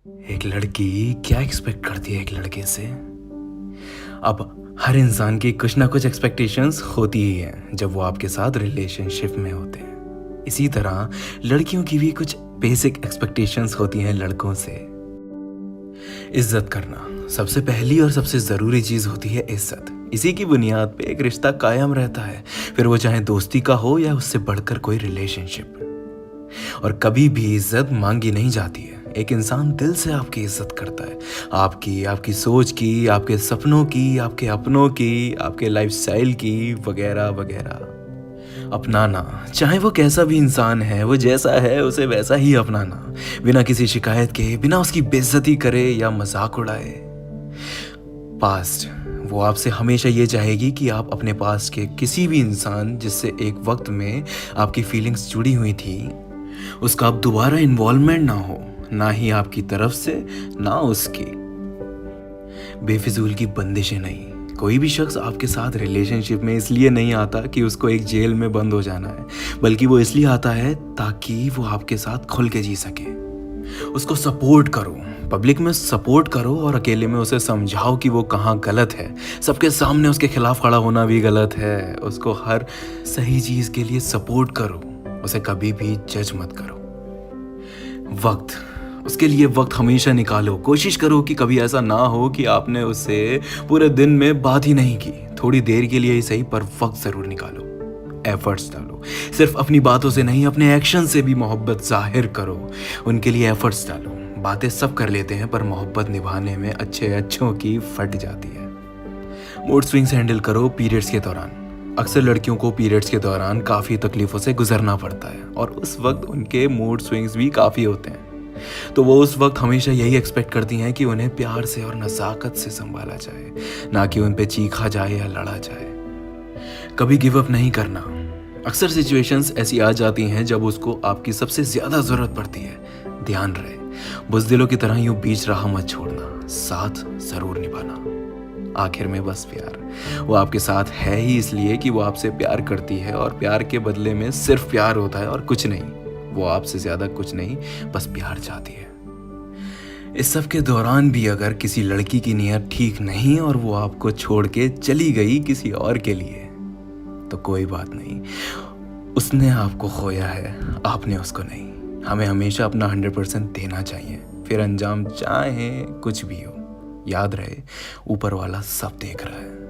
एक लड़की क्या एक्सपेक्ट करती है एक लड़के से? अब हर इंसान की कुछ ना कुछ एक्सपेक्टेशंस होती ही हैं जब वो आपके साथ रिलेशनशिप में होते हैं। इसी तरह लड़कियों की भी कुछ बेसिक एक्सपेक्टेशंस होती हैं लड़कों से। इज्जत करना सबसे पहली और सबसे ज़रूरी चीज़ होती है इज्जत। इसी की बुनियाद पे एक रिश्ता कायम रहता है, फिर वो चाहे दोस्ती का हो या उससे बढ़कर कोई रिलेशनशिप। और कभी भी इज्जत मांगी नहीं जाती है। एक इंसान दिल से आपकी इज्जत करता है, आपकी आपकी सोच की, आपके सपनों की, आपके अपनों की, आपके लाइफस्टाइल की, वगैरह वगैरह। अपनाना, चाहे वो कैसा भी इंसान है, वो जैसा है उसे वैसा ही अपनाना, बिना किसी शिकायत के, बिना उसकी बेइज्जती करे या मजाक उड़ाए। पास्ट, वो आपसे हमेशा ये चाहेगी कि आप अपने पास के किसी भी इंसान जिससे एक वक्त में आपकी फीलिंग्स जुड़ी हुई थी, उसका अब दोबारा इन्वॉल्वमेंट ना हो, ना ही आपकी तरफ से ना उसकी। बेफिजूल की बंदिशें नहीं। कोई भी शख्स आपके साथ रिलेशनशिप में इसलिए नहीं आता कि उसको एक जेल में बंद हो जाना है, बल्कि वो इसलिए आता है ताकि वो आपके साथ खुल के जी सके। उसको सपोर्ट करो, पब्लिक में सपोर्ट करो और अकेले में उसे समझाओ कि वो कहाँ गलत है। सबके सामने उसके खिलाफ खड़ा होना भी गलत है। उसको हर सही चीज़ के लिए सपोर्ट करो, उसे कभी भी जज मत करो। वक्त, उसके लिए वक्त हमेशा निकालो। कोशिश करो कि कभी ऐसा ना हो कि आपने उससे पूरे दिन में बात ही नहीं की। थोड़ी देर के लिए ही सही, पर वक्त ज़रूर निकालो, एफर्ट्स डालो। सिर्फ अपनी बातों से नहीं, अपने एक्शन से भी मोहब्बत जाहिर करो। उनके लिए एफर्ट्स डालो। बातें सब कर लेते हैं, पर मोहब्बत निभाने में अच्छों की फट जाती है। मूड स्विंग्स हैंडल करो पीरियड्स के दौरान। अक्सर लड़कियों को पीरियड्स के दौरान काफ़ी तकलीफ़ों से गुजरना पड़ता है और उस वक्त उनके मूड स्विंग्स भी काफ़ी होते हैं। तो वो उस वक्त हमेशा यही एक्सपेक्ट करती हैं कि उन्हें प्यार से और नज़ाकत से संभाला जाए, ना कि उन पे चीखा जाए या लड़ा जाए। कभी गिव अप नहीं करना। अक्सर सिचुएशंस ऐसी आ जाती हैं जब उसको आपकी सबसे ज़्यादा ज़रूरत पड़ती है। ध्यान रहे, बुज़दिलों की तरह यूं बीच राह मत छोड़ना, साथ ज़रूर निभाना। आखिर में बस प्यार, वो आपके साथ है ही इसलिए कि वो आपसे प्यार करती है, और प्यार के बदले में सिर्फ प्यार होता है और कुछ नहीं। वो आपसे ज़्यादा कुछ नहीं, बस प्यार चाहती है। इस सब के दौरान भी अगर किसी लड़की की नीयत ठीक नहीं और वो आपको छोड़ के चली गई किसी और के लिए, तो कोई बात नहीं, उसने आपको खोया है, आपने उसको नहीं। हमें हमेशा अपना 100% देना चाहिए, फिर अंजाम चाहे कुछ भी हो। याद रहे, ऊपर वाला सब देख रहा है।